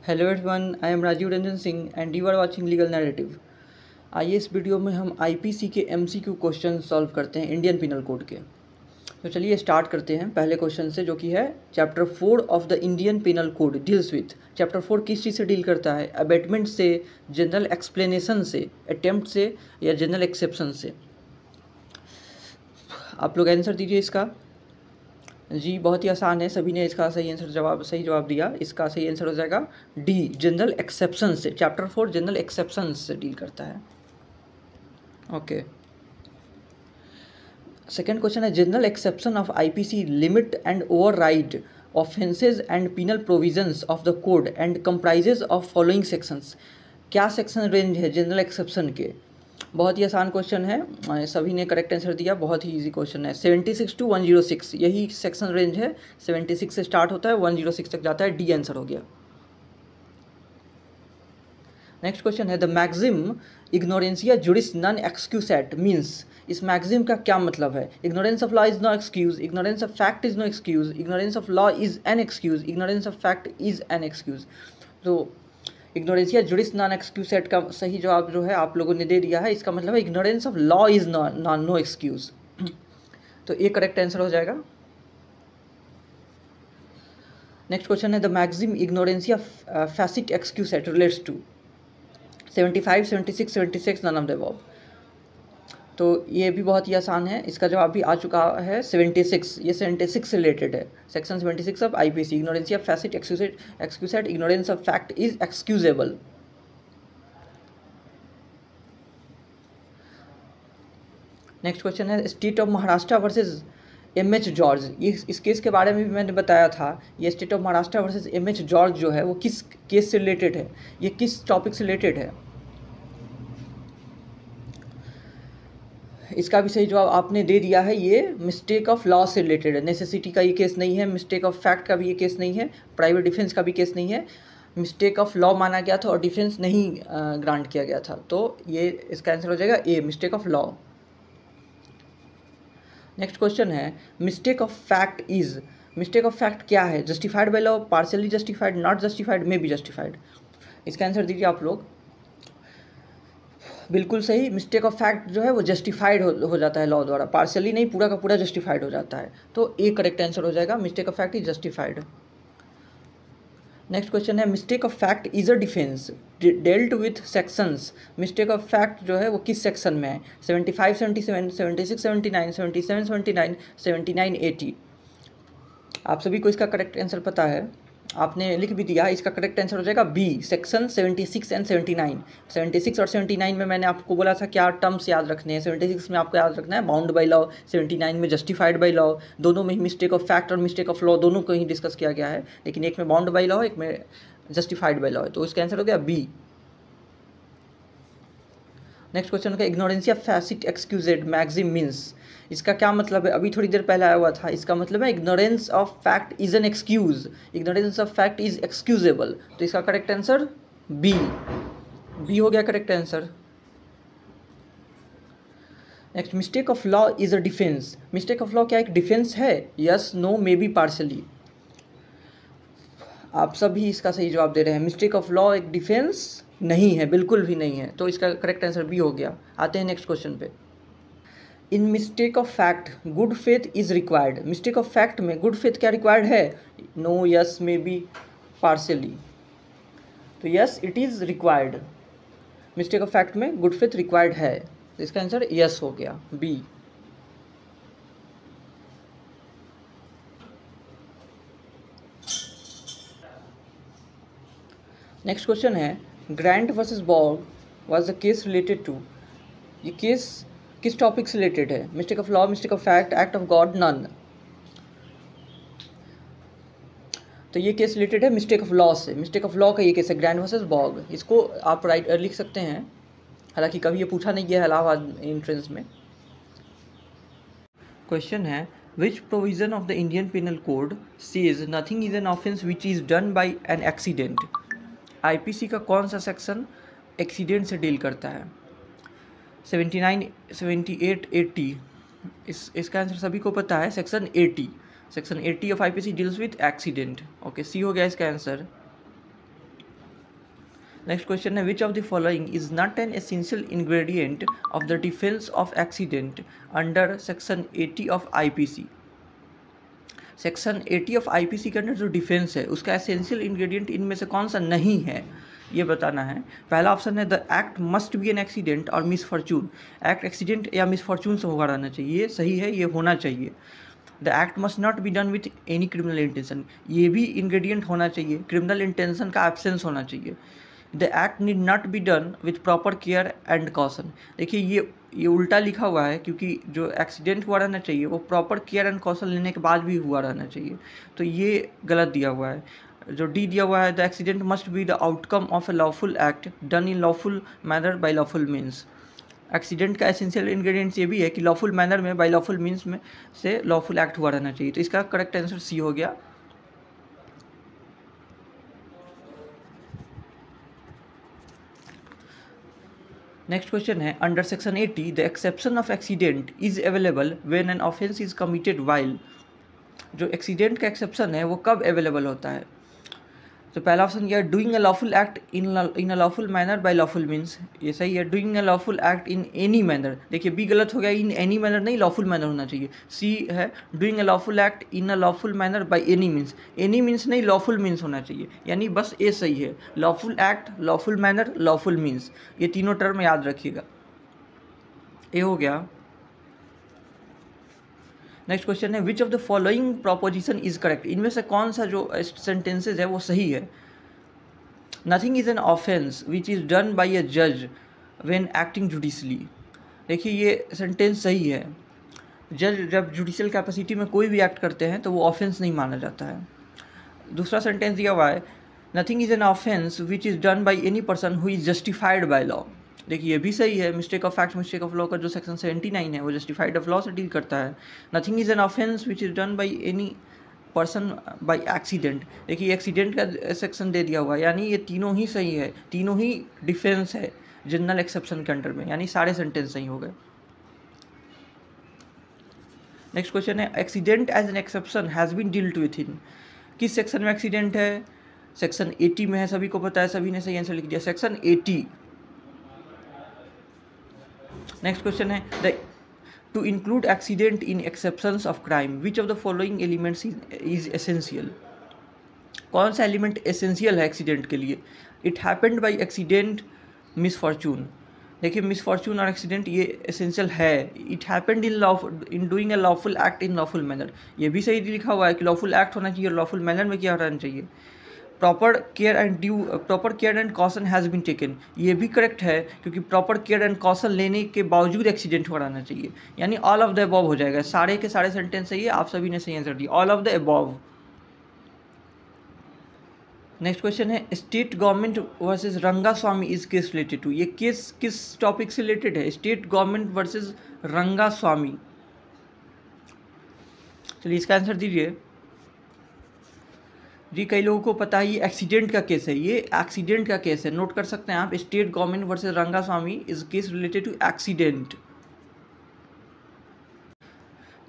Hello everyone, I am Rajeev Ranjan Singh and you are watching legal narrative. आइए इस video में हम आईपीसी के एमसीक्यू क्वेश्चन सॉल्व करते हैं इंडियन पिनल कोड के। तो चलिए स्टार्ट करते हैं पहले क्वेश्चन से, जो कि है chapter 4 of the Indian penal code deals with. Chapter 4 किस चीज़ से डील करता है? अबेटमेंट से, जनरल एक्सप्लेनेशन से, अटेम्प्ट से या जनरल एक्सेप्शन से। आप लोग आंसर दीजिए इसका। जी बहुत ही आसान है, सभी ने इसका सही जवाब दिया। इसका सही आंसर हो जाएगा डी, जनरल एक्सेप्शन से। चैप्टर 4 जनरल एक्सेप्शन से डील करता है। ओके, सेकेंड क्वेश्चन है general exception of IPC limit and override offences and penal provisions of the code and comprises of following sections. क्या सेक्शन रेंज है general exception के? बहुत ही आसान क्वेश्चन है, सभी ने करेक्ट आंसर दिया। बहुत ही इजी क्वेश्चन है। 76 to 106 यही सेक्शन रेंज है। 76 से स्टार्ट होता है, 106 तक जाता है। डी आंसर हो गया। नेक्स्ट क्वेश्चन है the maxim ignorantia juris non excusat means. इस मैक्सिम का क्या मतलब है? Ignorance of law is no excuse, ignorance of fact is no excuse, ignorance of law is an excuse, ignorance of fact is an excuse. तो ignorantia juris non एक्सक्यूसेट का सही जवाब जो है आप लोगों ने दे दिया है। इसका मतलब है ignorance of law is no excuse. तो ये करेक्ट आंसर हो जाएगा। नेक्स्ट क्वेश्चन है the maxim ignorantia facit excusat relates to. 75, 76, 76 none of the above. तो ये भी बहुत ही आसान है। इसका जवाब भी आ चुका है 76। ये 76 से रिलेटेड है। Section 76 of IPC, ignorantia facit excusat, ignorance of fact is excusable. Next question है state of Maharashtra versus M H. George. इस केस के बारे में भी मैंने बताया था। ये state of Maharashtra versus M H. George जो है वो किस केस से रिलेटेड है? ये किस टॉपिक से रिलेटेड है? इसका भी सही जवाब आपने दे दिया है। ये मिस्टेक ऑफ लॉ से रिलेटेड है। नेसेसिटी का ये केस नहीं है, मिस्टेक ऑफ फैक्ट का भी ये केस नहीं है, प्राइवेट डिफेंस का भी केस नहीं है। मिस्टेक ऑफ लॉ माना गया था और डिफेंस नहीं ग्रांट किया गया था। तो ये इसका आंसर हो जाएगा A, mistake of law. Next question है mistake of fact is. Mistake of fact क्या है? Justified by law, partially justified, not justified, may be justified. इसका आंसर दीजिए आप लोग। बिल्कुल सही। मिस्टेक ऑफ फैक्ट जो है वो जस्टिफाइड हो जाता है लॉ द्वारा, पार्शियली नहीं, पूरा का पूरा जस्टिफाइड हो जाता है। तो ए करेक्ट आंसर हो जाएगा, mistake of fact is justified. Next question है mistake of fact is a defence dealt with sections. Mistake of fact जो है वो किस सेक्शन में है? 75, 77, 76, 79, 77, 79, 79, 80। आप सभी को इसका करेक्ट आंसर पता है, आपने लिख भी दिया। इसका करेक्ट आंसर हो जाएगा बी, सेक्शन 76 एंड 79। 76 और 79 में मैंने आपको बोला था क्या टर्म्स याद रखने हैं। 76 में आपको याद रखना है बाउंड बाई लॉ, 79 में जस्टिफाइड बाई लॉ। दोनों में ही मिस्टेक ऑफ फैक्ट और मिस्टेक ऑफ लॉ दोनों को ही डिस्कस किया गया है, लेकिन एक में बाउंड बाई लॉ, एक में जस्टिफाइड बाई लॉ है। तो इसका आंसर हो गया बी। नेक्स्ट क्वेश्चन का इग्नोरेंसिया फैसिट एक्सक्यूजेड मैक्सिम मीन्स। इसका क्या मतलब है? अभी थोड़ी देर पहले आया हुआ था। इसका मतलब है ignorance of fact is an excuse, ignorance of fact is excusable. तो इसका करेक्ट आंसर बी, बी हो गया correct answer. Next mistake of law is a defence. Mistake of law क्या एक डिफेंस है? Yes, no, maybe, partially. आप सभी इसका सही जवाब दे रहे हैं। मिस्टेक ऑफ लॉ एक डिफेंस नहीं है, बिल्कुल भी नहीं है। तो इसका करेक्ट आंसर बी हो गया। आते हैं नेक्स्ट क्वेश्चन पे। In mistake of fact good faith is required. Mistake of fact में गुड फेथ क्या रिक्वायर्ड है? No, yes, may be, partially. तो yes it is required. Mistake of fact में गुड फेथ रिक्वायर्ड है। तो इसका answer yes हो गया, बी। नेक्स्ट क्वेश्चन है Grant versus Borg was the case related to. ये केस किस टॉपिक से रिलेटेड है? Mistake of law, mistake of fact, act of God, none. तो ये केस रिलेटेड है मिस्टेक ऑफ लॉ से। मिस्टेक ऑफ लॉ का ये केस है ग्रांट वर्सेस बॉर्ग। इसको आप लिख सकते हैं, हालांकि कभी ये पूछा नहीं गया है इलाहाबाद एंट्रेंस में। क्वेश्चन है विच provision of the Indian penal code says nothing is an offence which is done by an accident. IPC का कौन सा सेक्शन एक्सीडेंट से डील करता है? 79, 78, 80। इसका आंसर सभी को पता है, section 80। Section 80 of IPC deals with accident. Okay, C हो गया इसका आंसर। नेक्स्ट क्वेश्चन है, which of the following is not an essential ingredient of the defence of accident under section 80 of IPC. Section 80 of IPC के अंदर जो defence है उसका एसेंशियल इंग्रेडिएंट इनमें से कौन सा नहीं है, ये बताना है। पहला ऑप्शन है, the act must be an accident और मिसफॉर्चून। एक्ट एक्सीडेंट या मिसफॉर्चून से होगा रहना चाहिए, ये सही है, ये होना चाहिए। The act must not be done with any criminal intention, ये भी इंग्रेडिएंट होना चाहिए। क्रिमिनल इंटेंशन का एब्सेंस होना चाहिए। The act need not be done with proper care and caution. देखिए ये उल्टा लिखा हुआ है, क्योंकि जो एक्सीडेंट हुआ रहना चाहिए वो प्रॉपर केयर एंड कॉशन लेने के बाद भी हुआ रहना चाहिए, तो ये गलत दिया हुआ है। जो डी दिया हुआ है, the accident must be the outcome of a lawful act done in lawful manner by lawful means. Accident का एसेंशियल इंग्रेडिएंट्स ये भी है कि लॉफुल मैनर में बाय लॉफुल मीन्स में से लॉफुल एक्ट हुआ रहना चाहिए, तो इसका करेक्ट आंसर सी हो गया। नेक्स्ट क्वेश्चन है, under section 80 the exception of accident is available when an offence is committed while. जो एक्सीडेंट का एक्सेप्शन है वो कब अवेलेबल होता है? तो पहला ऑप्शन यह, doing a lawful act in a lawful manner by lawful means, ये सही है। Doing a lawful act in any manner, देखिए बी गलत हो गया, इन एनी मैनर नहीं, लॉफुल मैनर होना चाहिए। सी है, doing a lawful act in a lawful manner by any means, any means नहीं, लॉफुल मीन्स होना चाहिए, यानी बस ए सही है। Lawful act, lawful manner, lawful means, ये तीनों टर्म याद रखिएगा। ए हो गया। नेक्स्ट क्वेश्चन है, which of the following proposition is correct. इनमें से कौन सा जो सेंटेंसेज है वो सही है? Nothing is an offence which is done by a जज व्हेन एक्टिंग जुडिशली। देखिए ये सेंटेंस सही है। जज जब जुडिशियल कैपेसिटी में कोई भी एक्ट करते हैं तो वो ऑफेंस नहीं माना जाता है। दूसरा सेंटेंस दिया हुआ है, nothing is an offence which is done by any person who is justified by law. देखिए ये भी सही है। Mistake of fact, mistake of law का जो सेक्शन 79 है वो जस्टिफाइड ऑफ लॉ से डील करता है। Nothing is an offence which is done by any person by accident, देखिए एक्सीडेंट का सेक्शन दे दिया हुआ है, यानी ये तीनों ही सही है, तीनों ही डिफेंस है जनरल एक्सेप्शन के अंडर में, यानी सारे सेंटेंस सही हो गए। नेक्स्ट क्वेश्चन है, accident as an exception has been dealt with in. किस सेक्शन में एक्सीडेंट है? सेक्शन 80 में है, सभी को पता है, सभी ने सही आंसर लिख दिया, सेक्शन 80। नेक्स्ट क्वेश्चन है, the to include accident in exceptions of crime, which of the following elements is essential। कौन सा एलिमेंट एसेंशियल है एक्सीडेंट के लिए? It happened by accident, misfortune. देखिए मिसफॉर्चून और एक्सीडेंट ये एसेंशियल है। It happened in doing a lawful act in lawful manner, ये भी सही लिखा हुआ है कि लॉफुल एक्ट होना चाहिए और लॉफुल मैनर में क्या रहना चाहिए। Proper care and caution has been taken, ये भी करेक्ट है, क्योंकि प्रॉपर केयर एंड कॉशन लेने के बावजूद एक्सीडेंट हो रहना चाहिए, यानी ऑल ऑफ द अबव हो जाएगा। सारे के सारे सेंटेंस सही है, आप सभी ने सही आंसर दिया, all of the above. Next question है, state government versus Rangaswamy is case related to. ये केस किस टॉपिक से रिलेटेड है? State government versus Rangaswamy. चलिए इसका आंसर दीजिए जी। कई लोगों को पता है ये एक्सीडेंट का केस है, ये एक्सीडेंट का केस है, नोट कर सकते हैं आप। State government versus Rangaswamy is case related to accident.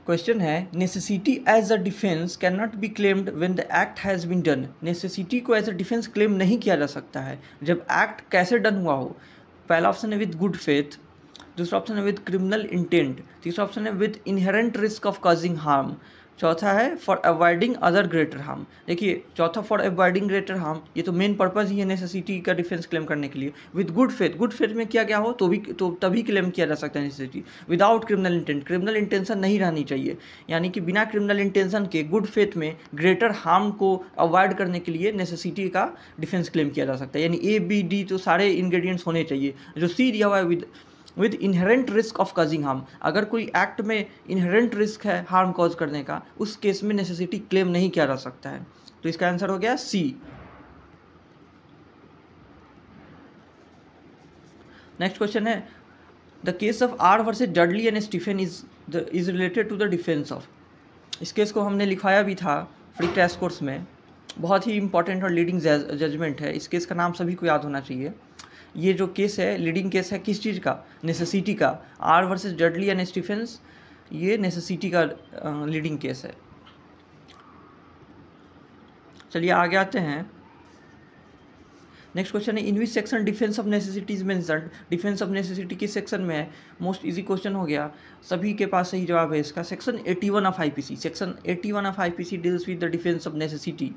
Question है, necessity as a defence can not be claimed when the act has been done. Necessity को एज अ डिफेंस क्लेम नहीं किया जा सकता है जब एक्ट कैसे डन हुआ हो। पहला ऑप्शन है विद गुड फेथ, दूसरा ऑप्शन है विद क्रिमिनल इंटेंट, तीसरा ऑप्शन है with inherent risk of causing harm, चौथा है for avoiding other greater harm. देखिए चौथा फॉर अवॉइडिंग ग्रेटर हार्म, ये तो मेन पर्पज़ ही है नेसेसिटी का डिफेंस क्लेम करने के लिए। With good faith, good faith में किया गया हो तो तभी क्लेम किया जा सकता है necessity. Without criminal intent, criminal intention नहीं रहनी चाहिए, यानी कि बिना क्रिमिनल इंटेंशन के गुड फेथ में ग्रेटर हार्म को अवॉइड करने के लिए नेसेसिटी का डिफेंस क्लेम किया जा सकता है। यानी ए बी डी तो सारे इंग्रेडिएंट्स होने चाहिए। जो सी दिया हुआ है with inherent risk of causing harm, अगर कोई एक्ट में इनहेरेंट रिस्क है हार्म कॉज करने का, उस केस में नेसेसिटी क्लेम नहीं किया जा सकता है, तो इसका आंसर हो गया सी। नेक्स्ट क्वेश्चन है, the case of R versus Dudley and Stephen is related to the defence of. इस केस को हमने लिखवाया भी था फ्री क्रैश कोर्स में, बहुत ही इंपॉर्टेंट और लीडिंग जजमेंट है। इस केस का नाम सभी को याद होना चाहिए। ये जो केस है लीडिंग केस है किस चीज़ का? नेसेसिटी का। R versus Dudley and Stephens, ये नेसेसिटी का लीडिंग केस है। चलिए आगे आते हैं। नेक्स्ट क्वेश्चन है in which section defence of necessity is mentioned, defence of necessity किस सेक्शन में है? मोस्ट इजी क्वेश्चन हो गया, सभी के पास सही जवाब है इसका, section 81 of IPC. Section 81 of IPC deals with the defence of necessity.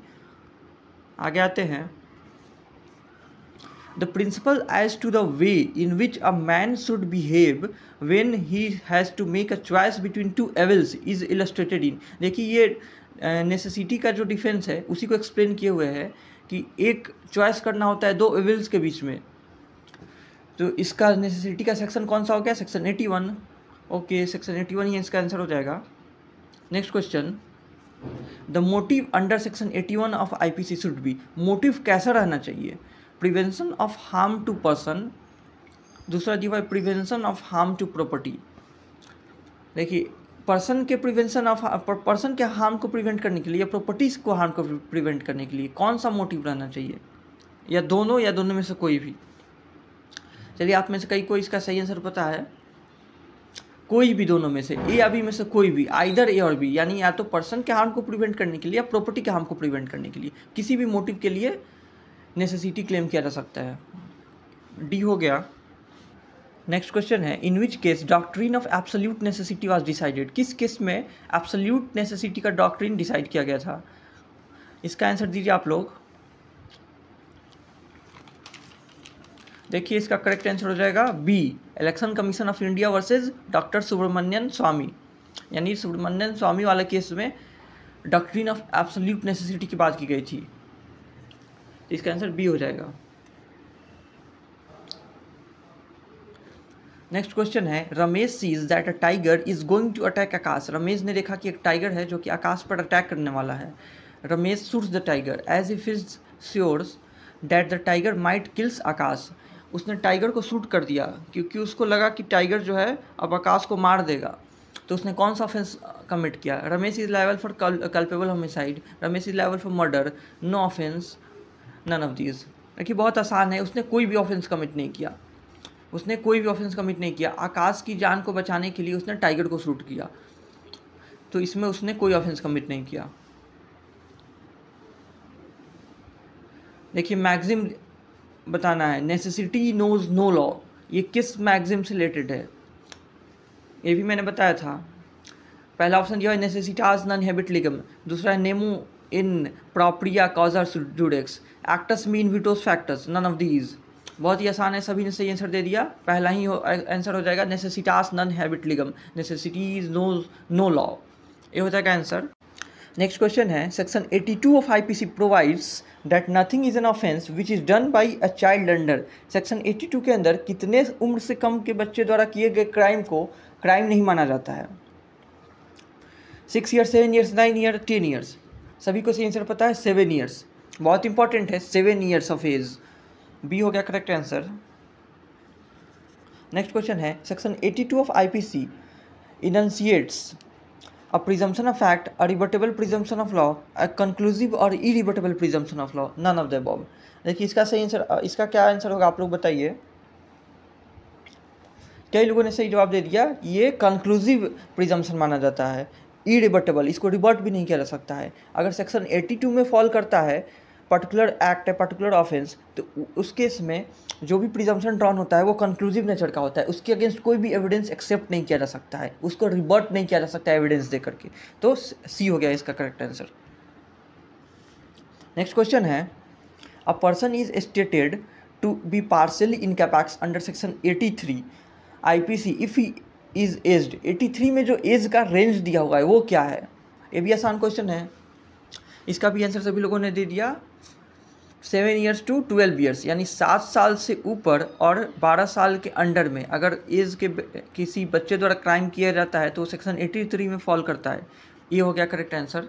आगे आते हैं, the principle as to the way in which a man should behave when he has to make a choice between two evils is illustrated in. देखिए ये necessity का जो defence है उसी को एक्सप्लेन किए हुए है कि एक चॉइस करना होता है दो एविल्स के बीच में। तो इसका नेसेसिटी का सेक्शन कौन सा हो गया? सेक्शन 81। ओके, सेक्शन 81 ही इसका आंसर हो जाएगा। Next question, the motive under section 81 of IPC should be, motive कैसा रहना चाहिए? Prevention of harm to person, दूसरा दिया है prevention of harm to property. देखिए पर्सन के प्रिवेंशन ऑफ पर्सन के हार्म को प्रिवेंट करने के लिए या प्रॉपर्टीज को हार्म को प्रिवेंट करने के लिए कौन सा मोटिव रहना चाहिए? या दोनों में से कोई भी? चलिए आप में से कई को इसका सही आंसर पता है, कोई भी दोनों में से, ए या बी में से कोई भी, आइदर ए और बी, यानी या तो पर्सन के हार्म को प्रिवेंट करने के लिए या प्रॉपर्टी के हार्म को प्रिवेंट करने के लिए, किसी भी मोटिव के लिए नेसेसिटी क्लेम किया जा सकता है। डी हो गया। नेक्स्ट क्वेश्चन है, in which case doctrine of absolute necessity was decided, किस केस में एब्सोल्यूट नेसेसिटी का डॉक्ट्रिन डिसाइड किया गया था? इसका आंसर दीजिए आप लोग। देखिए इसका करेक्ट आंसर हो जाएगा B, election commission of India versus doctor Subramanian Swamy, यानी सुब्रमण्यन स्वामी वाले केस में डॉक्ट्रिन ऑफ एब्सोल्यूट नेसेसिटी की बात की गई थी। इसका आंसर बी हो जाएगा। नेक्स्ट क्वेश्चन है, Ramesh sees that a tiger is going to attack Akash, Ramesh ने देखा कि एक टाइगर है जो कि आकाश पर अटैक करने वाला है। Ramesh shoots the tiger as if is sures that the tiger might kills Akash, उसने टाइगर को शूट कर दिया क्योंकि उसको लगा कि टाइगर जो है अब आकाश को मार देगा। तो उसने कौन सा ऑफेंस कमिट किया? Ramesh is liable for culpable homicide, Ramesh is liable for murder, no offence, none of these. देखिए बहुत आसान है, उसने कोई भी ऑफेंस कमिट नहीं किया, उसने कोई भी ऑफेंस कमिट नहीं किया। आकाश की जान को बचाने के लिए उसने टाइगर को शूट किया, तो इसमें उसने कोई ऑफेंस कमिट नहीं किया। देखिए मैक्सिम बताना है, नेसेसिटी नोज नो लॉ, ये किस मैक्सिम से रिलेटेड है? ये भी मैंने बताया था। पहला ऑप्शन दिया है नेसेसिटास नॉन हैबिट लिगम, दूसरा है nemo in propria causa judex, actus me विटोस फैक्टर्स, नन ऑफ दीज। बहुत ही आसान है, सभी ने सही आंसर दे दिया। पहला ही आंसर हो जाएगा नेसेसिटास नॉन हैबिट लिगम, नेसेसिटीज नो लॉ, ये हो जाएगा आंसर। नेक्स्ट क्वेश्चन है, section 82 of IPC provides that nothing is an offence which is done by a child under, section 82 के अंदर कितने उम्र से कम के बच्चे द्वारा किए गए क्राइम को क्राइम नहीं माना जाता है? 6 ईयर्स, 7 ईयर्स, 9 ईयर, 10 ईयर्स। सभी को सही आंसर पता है 7 ईयर्स, बहुत इंपॉर्टेंट है, 7 ईयर्स ऑफ एज। बी हो गया करेक्ट आंसर। नेक्स्ट क्वेश्चन है, section 82 of IPC enunciates a presumption of fact, a rebuttable presumption of law, a conclusive or irrebuttable presumption of law, none of the above। देखिए इसका सही answer, इसका क्या answer होगा आप लोग बताइए। कई लोगों ने सही जवाब दे दिया, ये कंक्लूसिव प्रिजम्पशन माना जाता है, इरिबटेबल, इसको रिबर्ट भी नहीं किया जा सकता है। अगर सेक्शन 82 में फॉल करता है पर्टिकुलर एक्ट है, पर्टिकुलर ऑफेंस, तो उस केस में जो भी प्रिजम्पशन ड्रॉन होता है वो कंक्लूसिव नेचर का होता है, उसके अगेंस्ट कोई भी एविडेंस एक्सेप्ट नहीं किया जा सकता है, उसको रिबर्ट नहीं किया जा सकता एविडेंस दे करके। तो सी हो गया इसका करेक्ट आंसर। नेक्स्ट क्वेश्चन है, a person is stated to be partially incapax under section 83 IPC if he is aged. 83 में जो एज का रेंज दिया हुआ है वो क्या है? ये भी आसान क्वेश्चन है, इसका भी आंसर सभी लोगों ने दे दिया, 7 ईयर्स टू 12 ईयर्स, यानी 7 साल से ऊपर और 12 साल के अंडर में अगर एज के किसी बच्चे द्वारा क्राइम किया जाता है तो सेक्शन 83 में फॉल करता है। ये हो गया करेक्ट आंसर।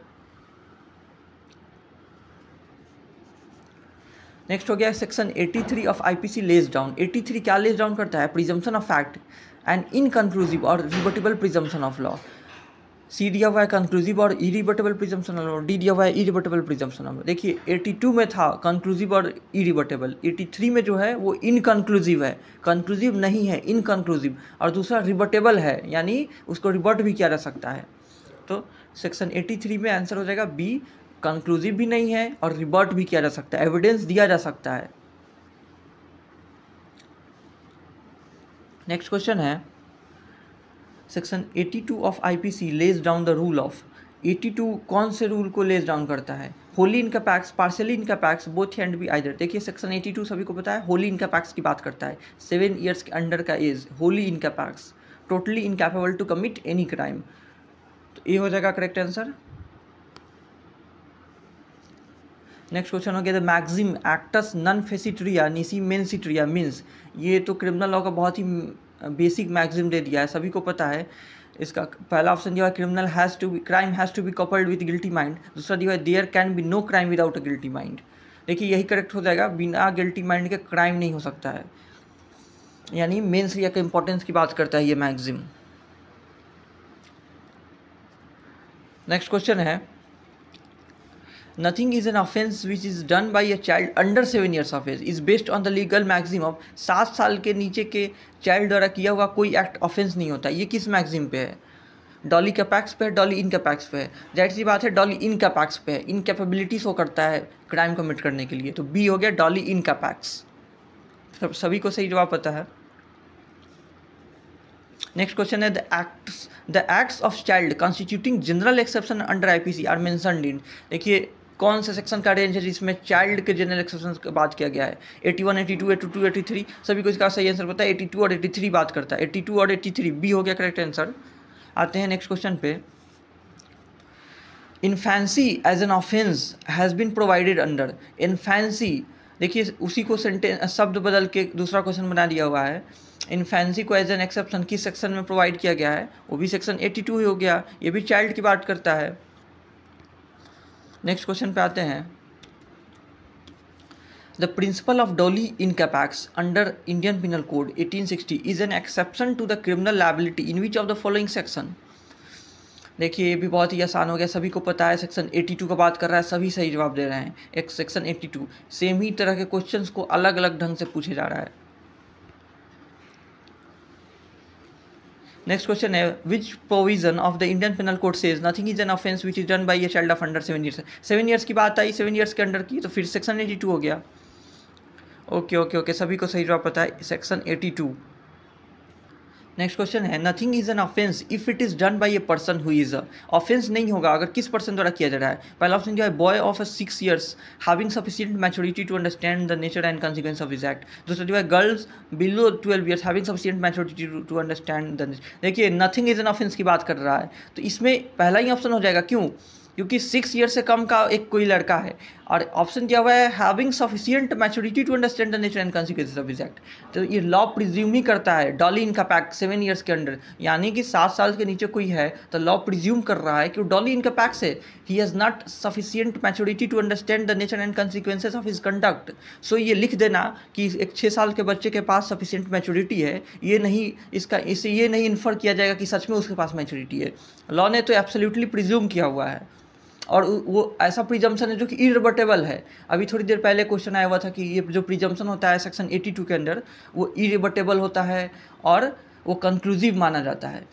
नेक्स्ट हो गया section 83 of IPC lays down. 83 क्या लेज डाउन करता है? Presumption of fact and inconclusive और रिबटेबल प्रिजम्पशन ऑफ लॉ। सी दिया हुआ है कंक्लूसिव और इरिबटेबल प्रिजम्पशन ऑफ लॉ, डी दिया हुआ है इरिबटेबल प्रिजम्पशन ऑफ लॉ। देखिए 82 में था कंक्लूसिव और इरिबटेबल, 83 में जो है वो इनकंक्लूसिव है, कंक्लूसिव नहीं है, इनकंक्लूसिव, और दूसरा रिबटेबल है, यानी उसको रिबर्ट भी किया जा सकता है। तो सेक्शन 83 में आंसर हो जाएगा बी, कंक्लूसिव भी नहीं है और रिबर्ट भी किया जा सकता है, एविडेंस दिया जा सकता है। नेक्स्ट क्वेश्चन है section 82 of IPC lays down the rule of. 82 कौन से रूल को लेज डाउन करता है? Wholly incapax, partially incapax, both can be either. देखिए सेक्शन 82 सभी को पता है होली इनकैपेक्स की बात करता है। 7 ईयर्स के अंडर का age, wholly incapax, totally incapable to commit any crime. तो ये हो जाएगा करेक्ट आंसर। नेक्स्ट क्वेश्चन हो गया द मैक्सिम एक्टस नन फेसिट्रिया निसी मेंसिट्रिया मीन्स। ये तो क्रिमिनल लॉ का बहुत ही बेसिक मैक्सिम दे दिया है, सभी को पता है। इसका पहला ऑप्शन जो है criminal has to be, crime has to be coupled with guilty mind. दूसरा जो है there can be no crime without a guilty mind. देखिए यही करेक्ट हो जाएगा, बिना गिल्टी माइंड के क्राइम नहीं हो सकता है, यानी मेंसिट्रिया के इंपॉर्टेंस की बात करता है ये मैक्सिम। नेक्स्ट क्वेश्चन है Nothing is an offence which is done by a child under 7 years of age is based on the legal maxim of 7 साल के नीचे के चाइल्ड द्वारा किया हुआ कोई एक्ट ऑफेंस नहीं होता। ये किस मैक्सिम पे है? डॉली कैपेक्स पे है, डॉली इनकैपेक्स पे है। जाहिर सी बात है डॉली इनकैपेक्स पे है, इनकैपेबिलिटी शो करता है क्राइम कमिट करने के लिए, तो बी हो गया डॉली इनकैपेक्स। सभी को सही जवाब पता है। नेक्स्ट क्वेश्चन है the acts of child constituting general exception under IPC are mentioned in. देखिए कौन सा सेक्शन का रेंज है जिसमें चाइल्ड के जनरल एक्सेप्शन की बात किया गया है? 81, 82, 82, 83। सभी को इसका सही आंसर पता है, 82 और 83 बात करता है। 82 और 83 बी हो गया करेक्ट आंसर। आते हैं नेक्स्ट क्वेश्चन पे। Infancy as an offence has been provided under. Infancy, देखिए उसी को सेंटेंस शब्द बदल के दूसरा क्वेश्चन बना दिया हुआ है। इन्फेंसी को एज एन एक्सेप्शन किस सेक्शन में प्रोवाइड किया गया है? वो भी सेक्शन 82 ही हो गया, ये भी चाइल्ड की बात करता है। नेक्स्ट क्वेश्चन पे आते हैं। The principle of doli incapax under Indian penal code 1860 is an exception to the criminal liability in which of the following section. देखिए ये भी बहुत ही आसान हो गया, सभी को पता है सेक्शन 82 का बात कर रहा है, सभी सही जवाब दे रहे हैं। एक सेक्शन 82 सेम ही तरह के क्वेश्चंस को अलग अलग ढंग से पूछे जा रहा है। नेक्स्ट क्वेश्चन है विच provision of the Indian penal code says nothing is an offence which is done by a child of under 7 years. 7 years की बात आई, 7 ईयर्स के अंडर की, तो फिर सेक्शन 82 हो गया। ओके सभी को सही जवाब पता है, सेक्शन 82। नेक्स्ट क्वेश्चन है nothing is an offence if it is done by a person who is. Offence नहीं होगा अगर किस पर्सन द्वारा किया जा रहा है। पहला ऑप्शन जो है boy of 6 years having sufficient maturity to understand the nature and consequence of his act. दूसरा जो है girls below 12 years having sufficient maturity to understand the nature. देखिए नथिंग इज एन ऑफेंस की बात कर रहा है, तो इसमें पहला ही ऑप्शन हो जाएगा। क्यों? क्योंकि 6 ईयर से कम का एक कोई लड़का है, और ऑप्शन दिया हुआ है having sufficient maturity to understand the nature and consequences of his act. तो ये लॉ प्रिज्यूम ही करता है डॉली इनकैपेक्स 7 ईयर्स के अंडर, यानी कि 7 साल के नीचे कोई है तो लॉ प्रिज्यूम कर रहा है कि वो डॉली इनकैपेक्स है। He has not sufficient maturity to understand the nature and consequences of his conduct. So ये लिख देना कि एक 6 साल के बच्चे के पास सफिशिएंट मैच्योरिटी है, ये नहीं इससे ये नहीं इन्फर किया जाएगा कि सच में उसके पास मैच्योरिटी है। लॉ ने तो एब्सोल्युटली प्रिज्यूम किया हुआ है, और वो ऐसा प्रिजम्पशन है जो कि इरिवर्टेबल है। अभी थोड़ी देर पहले क्वेश्चन आया हुआ था कि ये जो प्रिजम्पशन होता है सेक्शन 82 के अंदर वो इरिवर्टेबल होता है और वो कंक्लूसिव माना जाता है।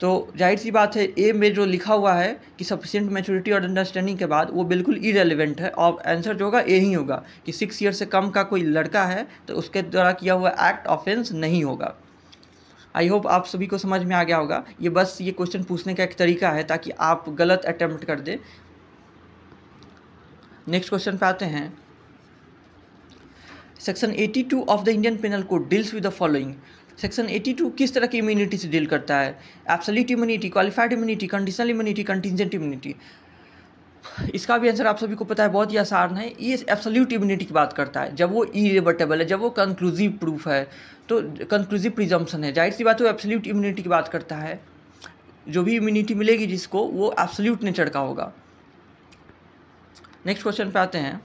तो जाहिर सी बात है ए में जो लिखा हुआ है कि सफिशिएंट मैच्योरिटी और अंडरस्टैंडिंग के बाद वो बिल्कुल इरेलीवेंट है, और आंसर जो होगा ए ही होगा कि 6 ईयर से कम का कोई लड़का है तो उसके द्वारा किया हुआ एक्ट ऑफेंस नहीं होगा। आई होप आप सभी को समझ में आ गया होगा। ये बस ये क्वेश्चन पूछने का एक तरीका है ताकि आप गलत अटेम्प्ट कर दें। नेक्स्ट क्वेश्चन पे आते हैं। Section 82 of the Indian penal code deals with the following. Section 82 किस तरह की इम्यूनिटी से डील करता है? Absolute immunity, qualified immunity, conditional immunity, contingent immunity. इसका भी आंसर आप सभी को पता है, बहुत ही आसान है। ये एब्सोल्यूट इम्यूनिटी की बात करता है जब वो इरिवर्टेबल है, जब वो कंक्लूसिव प्रूफ है, तो कंक्लूसिव प्रिजम्पशन है। जाहिर सी बात है वो एब्सोल्यूट इम्यूनिटी की बात करता है। जो भी इम्यूनिटी मिलेगी जिसको, वो एब्सोल्यूट नेचर का होगा। नेक्स्ट क्वेश्चन पे आते हैं।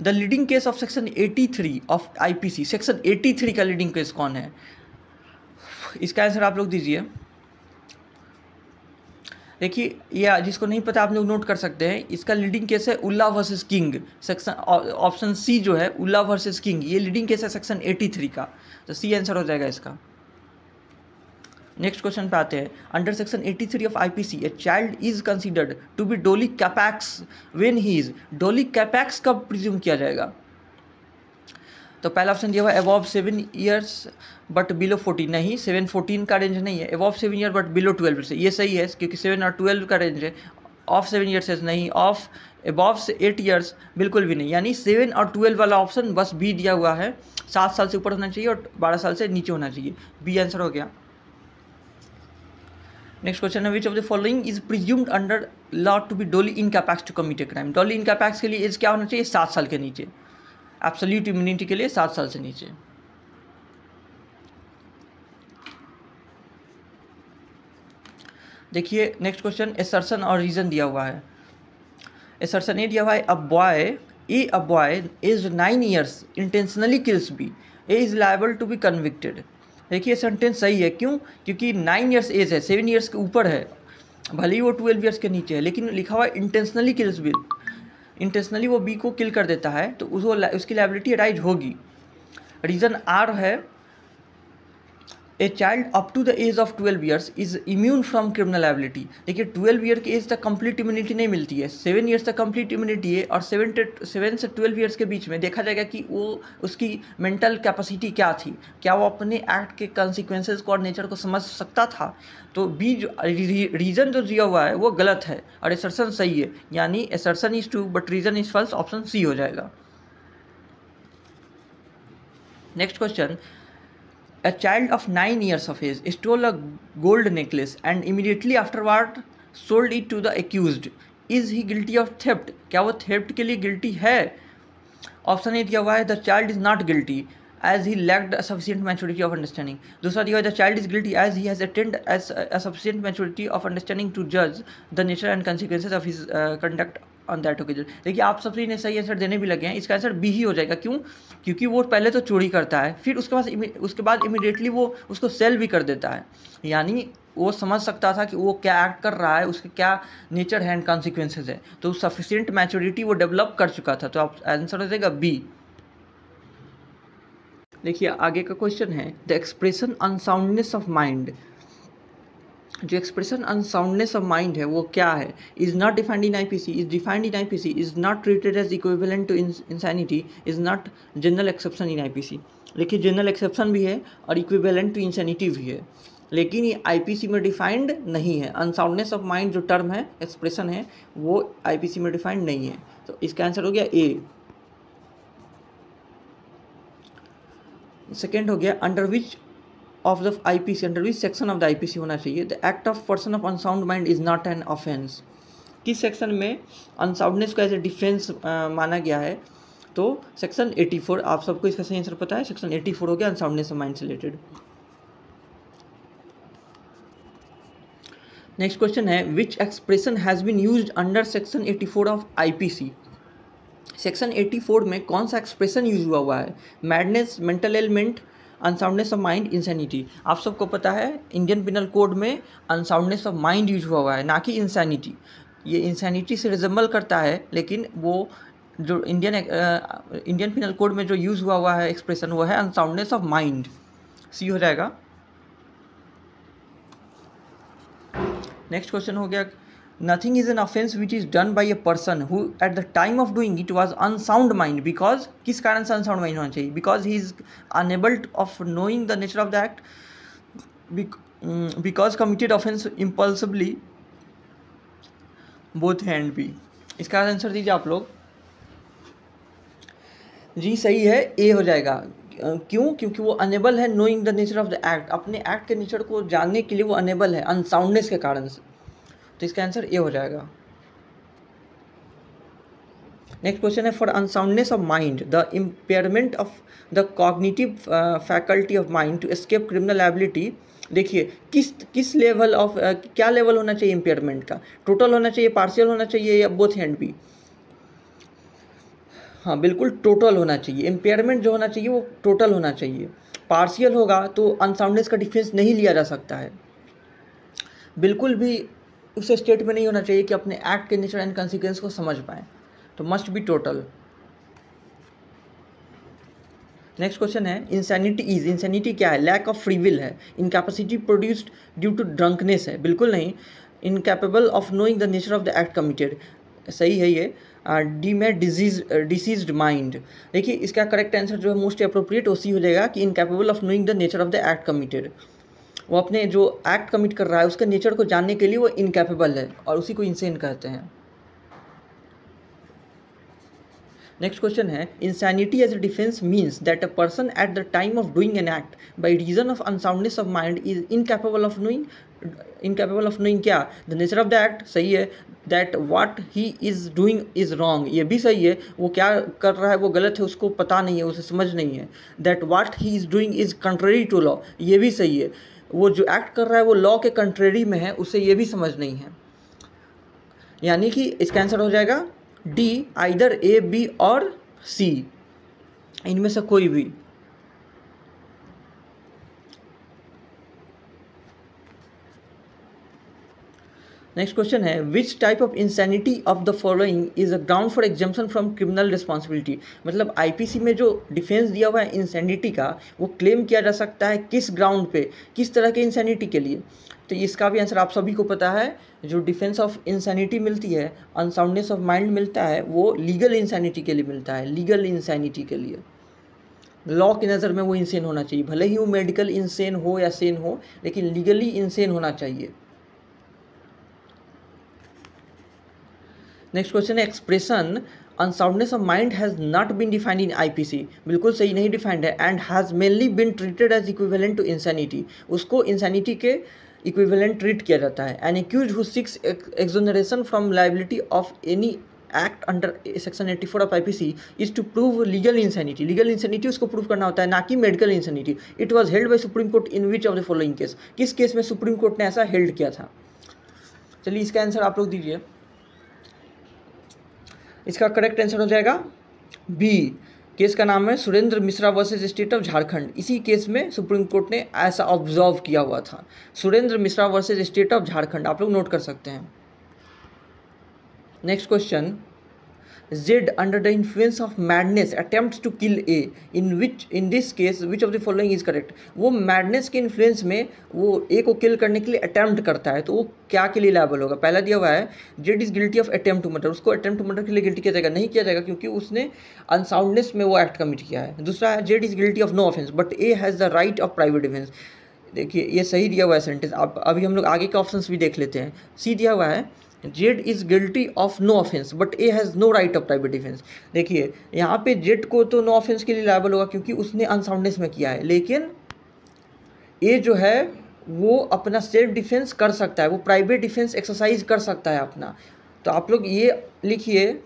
The leading case of section 83 of IPC. Section 83 का लीडिंग केस कौन है? इसका आंसर आप लोग दीजिए। देखिए ये जिसको नहीं पता आप लोग नोट कर सकते हैं। इसका लीडिंग केस है Ulla versus King. Section option C जो है उल्ला वर्सेस किंग, ये लीडिंग केस है सेक्शन 83 का, तो सी आंसर हो जाएगा इसका। नेक्स्ट क्वेश्चन पे आते हैं। Under section 83 of IPC a child is considered to be doli capax when he is. Doli capax कब प्रिज्यूम किया जाएगा? तो पहला ऑप्शन दिया हुआ है अबव 7 ईयर्स बट बिलो 14, नहीं 7-14 का रेंज नहीं है, अबव 7 ईयर बट बिलो 12 से, ये सही है क्योंकि 7 और 12 का रेंज है। ऑफ 7 ईयर्स नहीं, ऑफ अबव 8 ईयर्स बिल्कुल भी नहीं, यानी 7 और 12 वाला ऑप्शन बस बी दिया हुआ है, 7 साल से ऊपर होना चाहिए और 12 साल से नीचे होना चाहिए, बी आंसर हो गया। नेक्स्ट क्वेश्चन है which of the following is presumed under law to be doli incapax to commit a crime. Doli incapax के लिए एज क्या होना चाहिए, 7 साल के नीचे, एब्सोल्यूट इम्यूनिटी के लिए 7 साल से नीचे। देखिए नेक्स्ट क्वेश्चन एसर्शन और रीजन दिया हुआ है। एसर्शन ए दिया हुआ है a boy is 9 years intentionally kills b, a is liable to be convicted। देखिए सेंटेंस सही है, क्यों, क्योंकि 9 ईयर्स एज है, 7 ईयर्स के ऊपर है, भले ही वो 12 ईयर्स के नीचे है, लेकिन लिखा हुआ है इंटेंशनली किल्स बी, इंटेंशनली वो बी को किल कर देता है तो उसकी लायबिलिटी अराइज होगी। रीज़न आर है a child up to the age of 12 years is immune from criminal liability. देखिए 12 ईयर की एज तक कंप्लीट इम्यूनिटी नहीं मिलती है, 7 ईयर्स तक कंप्लीट इम्यूनिटी है, और 7 से 12 ईयर्स के बीच में देखा जाएगा कि वो उसकी मेंटल कैपेसिटी क्या थी, क्या वो अपने एक्ट के कॉन्सिक्वेंसेज को और नेचर को समझ सकता था। तो बी जो रीज़न जो दिया हुआ है वो गलत है और एसर्शन सही है, यानी assertion is true but reason is false, option C हो जाएगा। Next question A child of 9 years of age stole a gold necklace and immediately afterward sold it to the accused. Is he guilty of theft? क्या वो theft के लिए guilty है? Option A दिया हुआ है the child is not guilty as he lacked a sufficient maturity of understanding। दूसरा दिया हुआ है the child is guilty as he has attained as a sufficient maturity of understanding to judge the nature and consequences of his conduct on that occasion। देखिए आप सबसे इन्हें सही answer देने भी लगे हैं, इसका आंसर बी ही हो जाएगा। क्यों, क्योंकि वो पहले तो चोरी करता है, फिर उसके बाद इमीडिएटली वो उसको सेल भी कर देता है, यानी वो समझ सकता था कि वो क्या एक्ट कर रहा है, उसके क्या नेचर है एंड कॉन्सिक्वेंसेज है, तो सफिशिएंट मैच्योरिटी वो डेवलप कर चुका था, तो आप आंसर हो जाएगा बी। देखिए आगे का क्वेश्चन है the expression unsoundness of mind. जो एक्सप्रेशन अनसाउंडनेस ऑफ माइंड है वो क्या है, is not defined in IPC, is defined in IPC, is not treated as equivalent to insanity, is not general exception in IPC. देखिए general exception भी है और equivalent to insanity भी है, लेकिन ये आईपीसी में डिफाइंड नहीं है। अनसाउंडनेस ऑफ माइंड जो टर्म है, एक्सप्रेशन है, वो आईपीसी में डिफाइंड नहीं है, तो इसका आंसर हो गया ए। सेकेंड हो गया under which of the IPC, under which section of the IPC होना चाहिए the act of person of unsound mind is not an offence. किस सेक्शन में अनसाउंडनेस को एज ए डिफेंस माना गया है, तो सेक्शन 84। आप सबको इसका सही आंसर पता है, सेक्शन 84 हो गया अनसाउंडनेस ऑफ माइंड से रिलेटेड। नेक्स्ट क्वेश्चन है which expression has been used under section 84 of IPC. Section 84 में कौन सा एक्सप्रेशन यूज हुआ है, madness, mental element, unsoundness of mind, insanity. आप सबको पता है इंडियन पिनल कोड में अनसाउंडनेस ऑफ माइंड यूज हुआ है, ना कि इंसैनिटी। ये इंसैनिटी से रिजेंबल करता है, लेकिन वो जो इंडियन पिनल कोड में जो यूज हुआ है एक्सप्रेशन वो है अनसाउंडनेस ऑफ माइंड, सी हो जाएगा। नेक्स्ट क्वेश्चन हो गया nothing is an offence which is done by a person who at the time of doing it was unsound mind because, किस कारण से अनसाउंड माइंड होना चाहिए, because he is unable of knowing the nature of the act, because committed offence impulsively, both and B. इसका answer दीजिए आप लोग। जी सही है, ए हो जाएगा। क्यों, क्योंकि वो अनेबल है knowing the nature of the act, अपने एक्ट के नेचर को जानने के लिए वो अनेबल है अनसाउंडनेस के कारण से, तो इसका आंसर ए हो जाएगा। नेक्स्ट क्वेश्चन है for unsoundness of mind the impairment of the cognitive faculty of mind to escape criminal liability. देखिए किस लेवल ऑफ क्या लेवल होना चाहिए इम्पेयरमेंट का, टोटल होना चाहिए, पार्शियल होना चाहिए, या बोथ हैंड भी। हाँ बिल्कुल टोटल होना चाहिए, इम्पेयरमेंट जो होना चाहिए वो टोटल होना चाहिए। पार्शियल होगा तो अनसाउंडनेस का डिफेंस नहीं लिया जा सकता है, बिल्कुल भी उस स्टेट में नहीं होना चाहिए कि अपने एक्ट के नेचर एंड कॉन्सिक्वेंस को समझ पाएँ, तो must be total. Next question है इंसैनिटी क्या है, लैक ऑफ फ्री विल है, incapacity produced due to drunkenness है, बिल्कुल नहीं, incapable of knowing the nature of the act committed, सही है ये। डी में डिसीज्ड माइंड। देखिए इसका करेक्ट आंसर जो है मोस्ट अप्रोप्रिएट उसी हो जाएगा कि incapable of knowing the nature of the act committed. वो अपने जो एक्ट कमिट कर रहा है उसके नेचर को जानने के लिए वो इनकैपेबल है और उसी को इंसेन कहते हैं। नेक्स्ट क्वेश्चन है insanity as a defence means that a person at the time of doing an act by reason of unsoundness of mind is incapable of knowing. Incapable of knowing क्या? The nature of the act, सही है। That what he is doing is wrong, ये भी सही है। वो क्या कर रहा है वो गलत है, उसको पता नहीं है, उसे समझ नहीं है। That what he is doing is contrary to law, ये भी सही है। वो जो एक्ट कर रहा है वो लॉ के कंट्रेरी में है, उसे ये भी समझ नहीं है। यानी कि इसका आंसर हो जाएगा डी, आइदर ए, बी और सी, इनमें से कोई भी। नेक्स्ट क्वेश्चन है which type of insanity of the following is a ground for exemption from criminal responsibility. मतलब आईपीसी में जो डिफेंस दिया हुआ है इंसैनिटी का, वो क्लेम किया जा सकता है किस ग्राउंड पे, किस तरह के इंसैनिटी के लिए। तो इसका भी आंसर आप सभी को पता है। जो डिफेंस ऑफ इंसैनिटी मिलती है, अनसाउंडनेस ऑफ माइंड मिलता है, वो लीगल इंसैनिटी के लिए मिलता है। लीगल इंसैनिटी के लिए लॉ की नज़र में वो इंसेन होना चाहिए, भले ही वो मेडिकल इंसेन हो या सेन हो, लेकिन लीगली इंसेन होना चाहिए। नेक्स्ट क्वेश्चन है expression unsoundness of mind has not been defined in IPC. बिल्कुल सही, नहीं डिफाइंड है। And has mainly been treated as equivalent to insanity, उसको इंसैनिटी के इक्विवेलेंट ट्रीट किया जाता है। An accused who seeks exoneration from liability of any act under section 84 of IPC is to prove legal insanity. Legal insanity उसको prove करना होता है, ना कि medical insanity. It was held by supreme court in which of the following case, किस case में supreme court ने ऐसा हेल्ड किया था। चलिए इसका आंसर आप लोग दीजिए। इसका करेक्ट आंसर हो जाएगा बी। केस का नाम है Surendra Mishra versus state of Jharkhand. इसी केस में सुप्रीम कोर्ट ने ऐसा ऑब्जर्व किया हुआ था, Surendra Mishra versus state of Jharkhand, आप लोग नोट कर सकते हैं। Next question, Z under the influence of madness attempts to kill A, in this case which of the following is correct। वो madness के इन्फ्लुएंस में वो A को किल करने के लिए अटैम्प्ट करता है, तो वो क्या के लिए लायबल होगा? पहला दिया हुआ है Z is guilty of attempt to murder, उसको अटेम्प्ट टू मर्डर के लिए गिल्टी किया जाएगा? नहीं किया जाएगा, क्योंकि उसने अनसाउंडनेस में वो एक्ट कमिट किया है। दूसरा है Z is guilty of no offence but A has the right of private defence. देखिए ये सही दिया हुआ है सेंटेंस। आप अभी हम लोग आगे के ऑप्शंस भी देख लेते हैं। सी दिया हुआ है Z is guilty of no offence but A has no right of private defence. देखिए यहाँ पे Z को तो नो ऑफेंस के लिए लायबल होगा क्योंकि उसने अनसाउंडनेस में किया है, लेकिन A जो है वो अपना सेल्फ डिफेंस कर सकता है, वो प्राइवेट डिफेंस एक्सरसाइज कर सकता है अपना। तो आप लोग ये लिखिए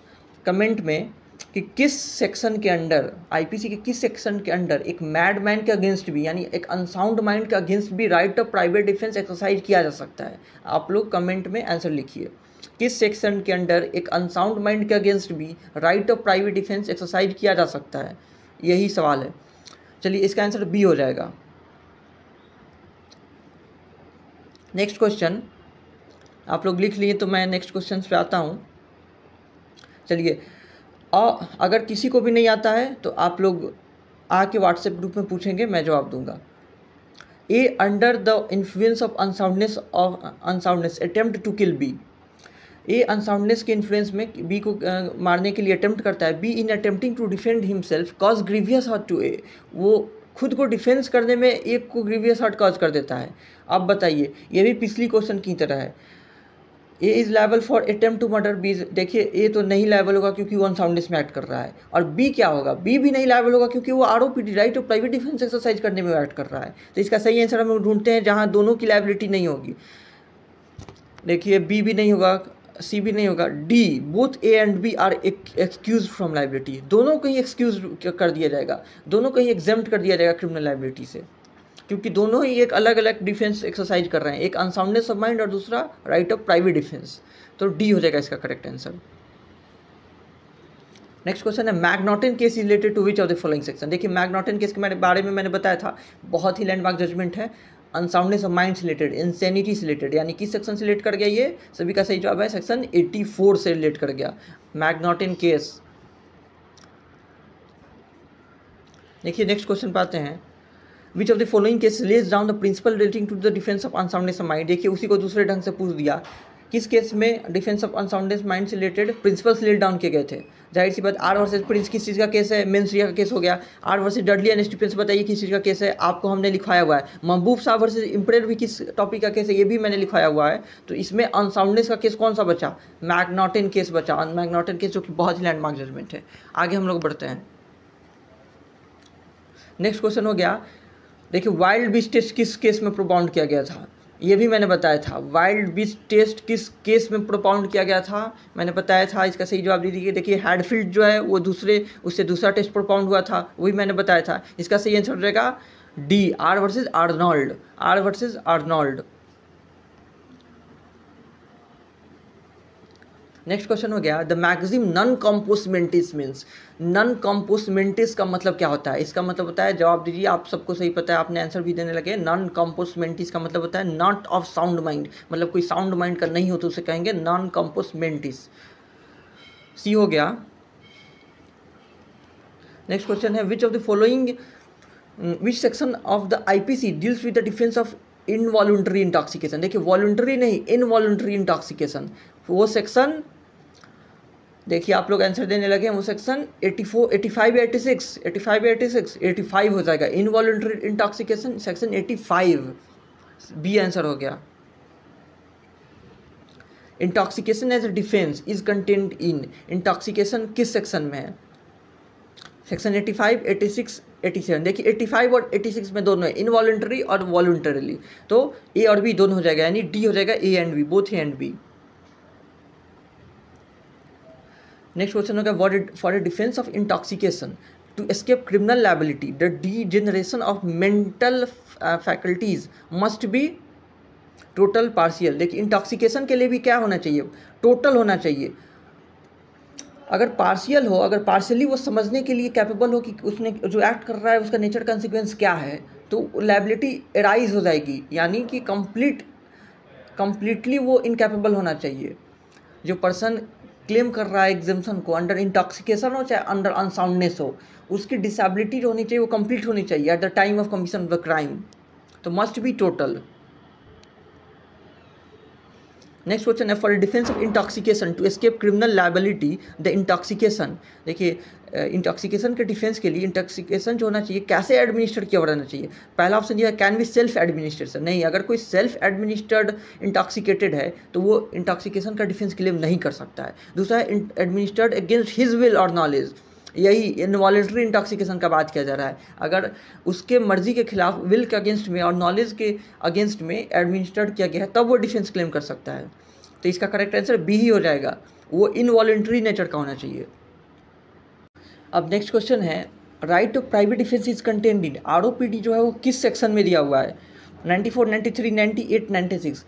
कमेंट में कि किस सेक्शन के अंडर, आईपीसी के किस सेक्शन के अंडर एक मैड मैन के अगेंस्ट भी, यानी एक अनसाउंड माइंड के अगेंस्ट भी right of private defence exercise किया जा सकता है। आप लोग कमेंट में आंसर लिखिए, किस सेक्शन के अंडर एक अनसाउंड माइंड के अगेंस्ट भी right of private defence exercise किया जा सकता है, यही सवाल है। चलिए इसका आंसर बी हो जाएगा। नेक्स्ट क्वेश्चन आप लोग लिख लिए, तो मैं नेक्स्ट क्वेश्चन पे आता हूँ। चलिए अगर किसी को भी नहीं आता है तो आप लोग आके व्हाट्सएप ग्रुप में पूछेंगे, मैं जवाब दूंगा। A under the influence of unsoundness attempt to kill B. A unsoundness के इन्फ्लुएंस में बी को मारने के लिए अटेम्प्ट करता है। B in attempting to defend himself cause grievous hurt to A, वो खुद को डिफेंस करने में एक को ग्रीवियस हर्ट कॉज कर देता है। अब बताइए, ये भी पिछली क्वेश्चन की तरह है। A is liable for attempt to murder B. देखिए ए तो नहीं लायबल होगा क्योंकि वो अनसाउंडनेस में एक्ट कर रहा है, और बी क्या होगा? बी भी नहीं लायबल होगा क्योंकि वो ROPD right of private defence exercise करने में एक्ट कर रहा है। तो इसका सही आंसर हम ढूंढते हैं जहाँ दोनों की लायबिलिटी नहीं होगी। देखिए बी भी नहीं होगा, सी भी नहीं होगा, D both A and B are excuse from liability. दोनों को ही एक्सक्यूज कर दिया जाएगा, दोनों को ही एग्जेम्प्ट कर दिया जाएगा क्रिमिनल लायबिलिटी से, क्योंकि दोनों ही एक अलग अलग डिफेंस एक्सरसाइज कर रहे हैं, एक अनसाउंडनेस ऑफ माइंड और दूसरा राइट ऑफ प्राइवेट डिफेंस। तो डी हो जाएगा इसका करेक्ट आंसर। नेक्स्ट क्वेश्चन है McNaughton case related to which of the following section. देखिए मैकनॉटन केस के बारे में मैंने बताया था, बहुत ही लैंडमार्क जजमेंट है। अनसाउंडनेस ऑफ माइंड से रिलेटेड, इंसैनिटी से रिलेटेड, यानी किस सेक्शन से रिलेट कर गया? ये सभी का सही जवाब है सेक्शन 84 से रिलेट कर गया मैकनॉटन केस। देखिए नेक्स्ट क्वेश्चन पे आते हैं। Which of the following case lays down the principle relating to the defence of unsoundness of mind. देखिए उसी को दूसरे ढंग से पूछ दिया किस केस में डिफेंस ऑफ अनसाउंडनेस माइंड से रिलेटेड प्रिंसिपल्स लेट डाउन किए गए थे? जाहिर सी बात, आर वर्सेस प्रिंस किस चीज़ का केस है? मेंस-रिया का केस हो गया। R versus Dudley and Stephens बताइए किस चीज़ का केस है? आपको हमने लिखवाया हुआ है। महबूब साहब वर्सेस इम्परेटर भी किस टॉपिक का केस है? ये भी मैंने लिखवाया हुआ है। तो इसमें अनसाउंडनेस का केस कौन सा बचा? मैकनॉटन केस बचा। मैकनॉटन केस जो कि बहुत ही लैंडमार्क जजमेंट है। आगे हम लोग बढ़ते हैं। नेक्स्ट क्वेश्चन हो गया, देखिए वाइल्ड बीस्ट टेस्ट किस केस में प्रोपाउंड किया गया था? ये भी मैंने बताया था। वाइल्ड बीस्ट टेस्ट किस केस में प्रोपाउंड किया गया था? मैंने बताया था। इसका सही जवाब दे दीजिए। देखिए हैडफील्ड जो है वो उससे दूसरा टेस्ट प्रोपाउंड हुआ था, वही मैंने बताया था। इसका सही आंसर हो जाएगा D, R versus Arnold. R versus Arnold. Next question हो गया, the maxim non compos mentis means. Non compos mentis का मतलब क्या होता है? इसका मतलब होता है, जवाब दीजिए, आप सबको सही पता है, आपने आंसर भी देने लगे। नॉन कॉम्पोस्ट मेंटिस का मतलब होता है नॉट ऑफ साउंड माइंड, मतलब कोई साउंड माइंड का नहीं हो तो उसे कहेंगे नॉन कॉम्पोस्ट मेंटिस। सी हो गया। नेक्स्ट क्वेश्चन है, which of the following which section of the IPC deals with the defence of involuntary intoxication? देखिए वॉलंटरी नहीं, इनवॉलंटरी इंटॉक्सिकेशन, वो सेक्शन देखिए आप लोग आंसर देने लगे हैं। वो सेक्शन 84, 85 या 86, 85 या 86, 85 हो जाएगा। Involuntary intoxication section 85, B answer हो गया। Intoxication as a defence is content in, intoxication किस सेक्शन में है? सेक्शन 85, 86, 87। देखिए 85 और 86 में दोनों है, इनवॉलंटरी और वॉलंटरीली। तो ए और बी दोनों हो जाएगा, यानी डी हो जाएगा, A and B, both A and B. Next question होगा, for the defence of intoxication to escape criminal liability the degeneration of mental faculties must be total partial. देखिए इंटॉक्सिकेशन के लिए भी क्या होना चाहिए? टोटल होना चाहिए। अगर पार्शियल हो, अगर पार्शियली वो समझने के लिए कैपेबल हो कि उसने जो एक्ट कर रहा है उसका नेचर कॉन्सिक्वेंस क्या है, तो लायबिलिटी एराइज हो जाएगी, यानी कि कंप्लीटली वो इनकैपेबल होना चाहिए। जो पर्सन क्लेम कर रहा है एग्जाम्पशन को, अंडर इंटॉक्सिकेशन हो चाहे अंडर अनसाउंडनेस हो, उसकी डिसेबिलिटी जो होनी चाहिए वो कंप्लीट होनी चाहिए at the time of commission of the crime. तो must be total. Next question है, for defence of intoxication to escape criminal liability the intoxication. देखिए इंटॉक्सिकेशन के डिफेंस के लिए इंटॉक्सिकेशन जो होना चाहिए कैसे एडमिनिस्टर किया रहना चाहिए? पहला ऑप्शन दिया कैन बी सेल्फ एडमिनिस्ट्रेशन। नहीं, अगर कोई सेल्फ एडमिनिस्टर्ड इंटॉक्सिकेटेड है तो वो इंटॉक्सिकेशन का डिफेंस क्लेम नहीं कर सकता है। दूसरा है एडमिनिस्टर्ड अगेंस्ट हिज विल और नॉलेज, यही इनवॉलंटरी इंटॉक्सिकेशन का बात किया जा रहा है। अगर उसके मर्जी के खिलाफ, विल के अगेंस्ट में और नॉलेज के अगेंस्ट में एडमिनिस्टर्ड किया गया है, तब वो डिफेंस क्लेम कर सकता है। तो इसका करेक्ट आंसर बी ही हो जाएगा, वो इनवॉलंटरी नेचर का होना चाहिए। अब नेक्स्ट क्वेश्चन है, right to private defence is contained in, ROPD जो है वो किस सेक्शन में दिया हुआ है? 94, 93, 98, 96।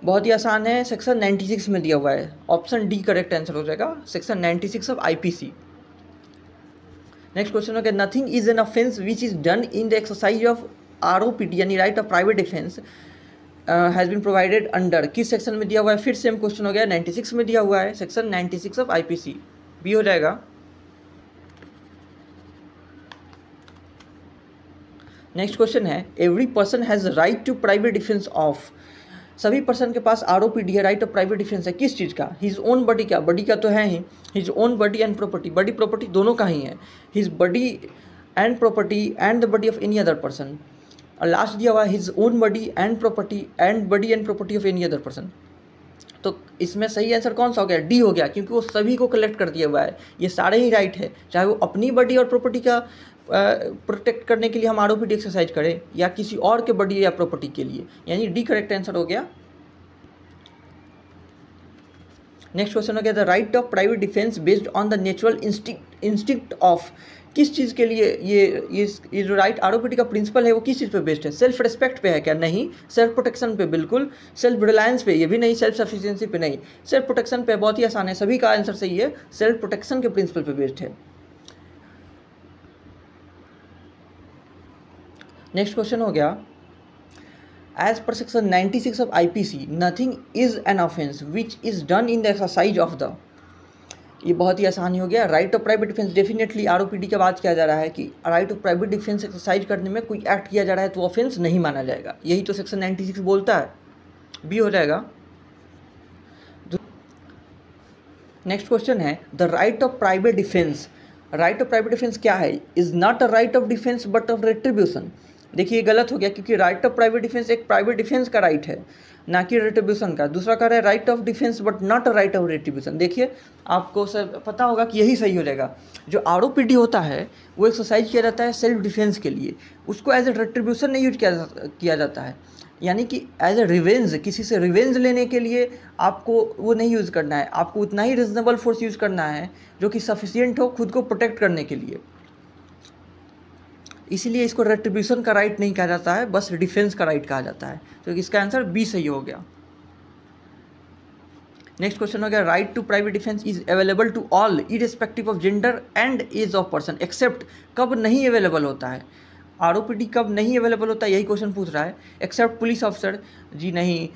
बहुत ही आसान है, सेक्शन 96 में दिया हुआ है। ऑप्शन डी करेक्ट आंसर हो जाएगा, section 96 of IPC. Next question हो गया, nothing is an offence which is done in the exercise of ROPD यानी right of private defence has been provided under, किस सेक्शन में दिया हुआ है? फिर सेम क्वेश्चन हो गया, 96 में दिया हुआ है, सेक्शन 96 ऑफ आईपीसी, बी हो जाएगा। नेक्स्ट क्वेश्चन है, every person has right to private defence of, सभी पर्सन के पास आरओपीडी है, राइट ऑफ प्राइवेट डिफेंस है, किस चीज़ का? हिज ओन बॉडी का, बॉडी का तो है ही, his own body and property, body property दोनों का ही है, his body and property and the body of any other person. और लास्ट दिया हुआ है his own body and property and body and property of any other person. तो इसमें सही आंसर कौन सा हो गया? डी हो गया, क्योंकि वो सभी को कलेक्ट कर दिया हुआ है, ये सारे ही राइट है, चाहे वो अपनी बॉडी और प्रॉपर्टी का प्रोटेक्ट करने के लिए हम आरओपीडी एक्सरसाइज करें या किसी और के बॉडी या प्रॉपर्टी के लिए, यानी डी करेक्ट आंसर हो गया। नेक्स्ट क्वेश्चन हो गया, the right of private defence based on the natural instinct of, किस चीज़ के लिए ये जो राइट आरओपीडी का प्रिंसिपल है वो किस चीज़ पे बेस्ड है? सेल्फ रिस्पेक्ट पे है क्या? नहीं। सेल्फ प्रोटेक्शन पे बिल्कुल। सेल्फ रिलायंस पे ये भी नहीं। सेल्फ सफिशिएंसी पे नहीं। सेल्फ प्रोटेक्शन पे बहुत ही आसान है, सभी का आंसर सही है, सेल्फ प्रोटेक्शन के प्रिंसिपल पे बेस्ड है। नेक्स्ट क्वेश्चन हो गया, as per section 96 of IPC nothing is an offence which is done in the exercise of the, ये बहुत ही आसानी हो गया, right of private defence. Definitely ROPD का बात किया जा रहा है कि right of private defence exercise करने में कोई एक्ट किया जा रहा है तो ऑफेंस नहीं माना जाएगा, यही तो सेक्शन 96 बोलता है, बी हो जाएगा। नेक्स्ट क्वेश्चन है the right of private defence. Right of private defence क्या है? Is not a right of defence but of retribution. देखिए ये गलत हो गया, क्योंकि राइट ऑफ प्राइवेट डिफेंस एक प्राइवेट डिफेंस का राइट है, ना कि रेट्रीब्यूशन का। दूसरा कह रहा है right of defence but not a right of retribution. देखिए आपको सब पता होगा कि यही सही हो जाएगा। जो आरओपीडी होता है वो एक्सरसाइज किया जाता है सेल्फ डिफेंस के लिए, उसको एज ए रेट्रीब्यूशन नहीं यूज किया जाता है, यानी कि एज ए रिवेंज, किसी से रिवेंज लेने के लिए आपको वो नहीं यूज़ करना है। आपको उतना ही रिजनेबल फोर्स यूज़ करना है जो कि सफिशिएंट हो खुद को प्रोटेक्ट करने के लिए। इसीलिए इसको रेट्रीब्यूशन का राइट नहीं कहा जाता है, बस डिफेंस का राइट कहा जाता है। तो इसका आंसर बी सही हो गया। नेक्स्ट क्वेश्चन हो गया right to private defence is available to all irrespective of gender and age of person except. कब नहीं अवेलेबल होता है आरओपीडी, कब नहीं अवेलेबल होता है, यही क्वेश्चन पूछ रहा है। एक्सेप्ट पुलिस ऑफिसर, जी नहीं।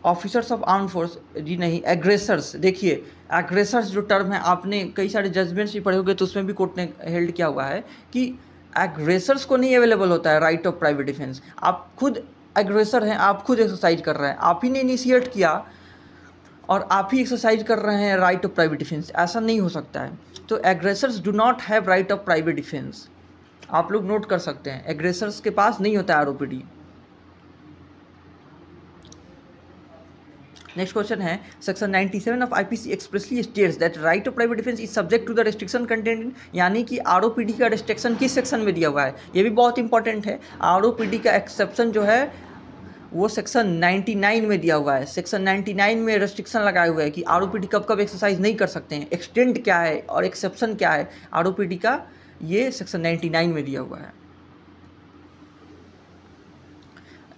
ऑफिसर्स ऑफ आर्म फोर्स, जी नहीं। एग्रेसर्स, देखिए एग्रेसर्स जो टर्म है आपने कई सारे जजमेंट्स भी पढ़े होंगे तो उसमें भी कोर्ट ने हेल्ड किया हुआ है कि एग्रेसर्स को नहीं अवेलेबल होता है राइट ऑफ प्राइवेट डिफेंस। आप खुद एग्रेसर हैं, आप खुद एक्सरसाइज कर रहे हैं, आप ही ने इनिशिएट किया और आप ही एक्सरसाइज कर रहे हैं राइट ऑफ प्राइवेट डिफेंस, ऐसा नहीं हो सकता है। तो aggressors do not have right of private defence, आप लोग नोट कर सकते हैं, एग्रेसर्स के पास नहीं होता है आरओपीडी। नेक्स्ट क्वेश्चन है section 97 of IPC expressly states that right of private defence is subject to the restriction content, यानी कि आरओपीडी का रिस्ट्रिक्शन किस सेक्शन में दिया हुआ है, ये भी बहुत इंपॉर्टेंट है। आरओपीडी का एक्सेप्शन जो है वो सेक्शन 99 में दिया हुआ है। सेक्शन 99 में रेस्ट्रिक्शन लगाए हुए हैं कि आरओपीडी कब कब एक्सरसाइज नहीं कर सकते हैं, एक्सटेंट क्या है और एक्सेप्शन क्या है आरओपीडी का, ये सेक्शन 99 में दिया हुआ है।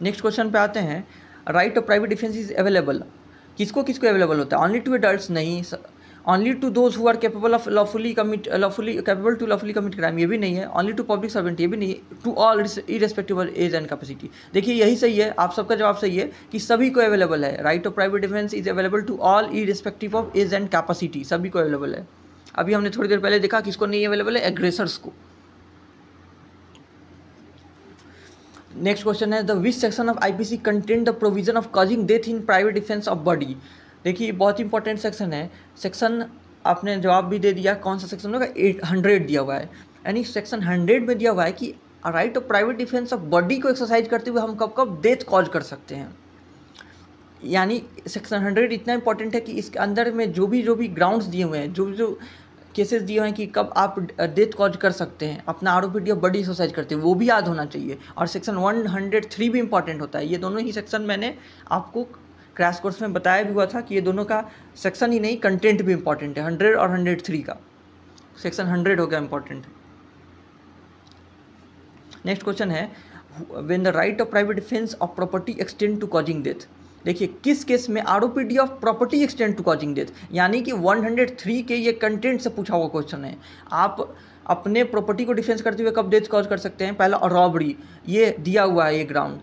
नेक्स्ट क्वेश्चन पे आते हैं right of private defence is available, किसको किसको अवेलेबल होता है? ओनली टू एडल्ट्स, नहीं। Only to those who are capable of lawfully commit crime, ये भी नहीं है। ओनली टू पब्लिक सर्वेंट, ये भी नहीं है। To all irrespective of age and capacity, देखिए यही सही है, आप सबका जवाब सही है कि सभी को अवेलेबल है। Right of private defence is available to all irrespective of age and capacity, सभी को अवेलेबल है। अभी हमने थोड़ी देर पहले देखा किसको नहीं अवेलेबल है, एग्रेसर्स को। नेक्स्ट क्वेश्चन है the which section of IPC contain the provision of causing death in private defence of body. देखिए बहुत इंपॉर्टेंट सेक्शन है, सेक्शन आपने जवाब भी दे दिया, कौन सा सेक्शन होगा, 100 दिया हुआ है, यानी सेक्शन 100 में दिया हुआ है कि right of private defence of body को एक्सरसाइज करते हुए हम कब कब डेथ कॉज कर सकते हैं। यानी सेक्शन 100 इतना इंपॉर्टेंट है कि इसके अंदर में जो भी ग्राउंड्स दिए हुए हैं, जो केसेस दिए हुए हैं कि कब आप डेथ कॉज कर सकते हैं अपना आरओपीडी और बॉडी एक्सरसाइज करते हैं, वो भी याद होना चाहिए। और सेक्शन 103 भी इंपॉर्टेंट होता है। ये दोनों ही सेक्शन मैंने आपको क्रैश कोर्स में बताया भी हुआ था कि ये दोनों का सेक्शन ही नहीं कंटेंट भी इंपॉर्टेंट है, 100 और 103 का। सेक्शन 100 हो गया इंपॉर्टेंट। नेक्स्ट क्वेश्चन है when the right of private defence of property extend to causing death. देखिए किस केस में ROPD of property extend to causing death, यानी कि 103 के ये कंटेंट से पूछा हुआ क्वेश्चन है। आप अपने प्रॉपर्टी को डिफेंस करते हुए कब डेथ कॉज कर सकते हैं? पहला रॉबरी, ये दिया हुआ है ये ground.